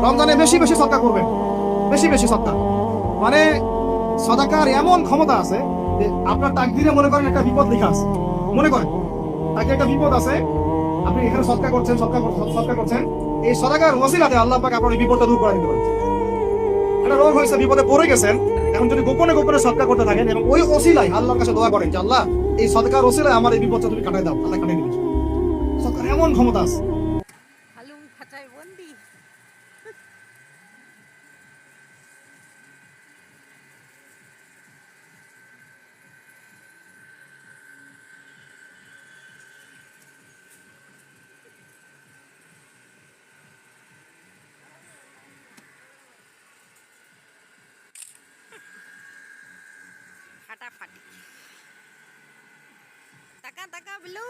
রমজানে বেশি বেশি সদকা করবেন, বেশি বেশি সদকা। মানে সদাকার এমন ক্ষমতা আছে যে আপনার তাকদিরে মনে করেন একটা বিপদ লেখা আছে, মনে করেন তাকে একটা বিপদ আছে, আপনি এখানে সদকা করছেন, সদকা করছেন, এই সদাকার ওসিলাতে আল্লাহ পাক আপনার এই বিপদটা দূর করে দিতে পারেন। একটা রোগ হয়েছে, বিপদে পড়ে গেছেন, এখন যদি গোপনে গোপনে সদকা করতে থাকেন এবং ওই ওসিলায় আল্লাহর কাছে দোয়া করেন যে আল্লাহ এই সদকার ওসিলায় আমার এই বিপদটা তুমি কাটাই দাও, আল্লাহ কাটাই দিবে। সদকার এমন ক্ষমতা আছে। হালুম খাঁচায় বন্দি। ফাটাফাটি। টাকা টাকা বিলু।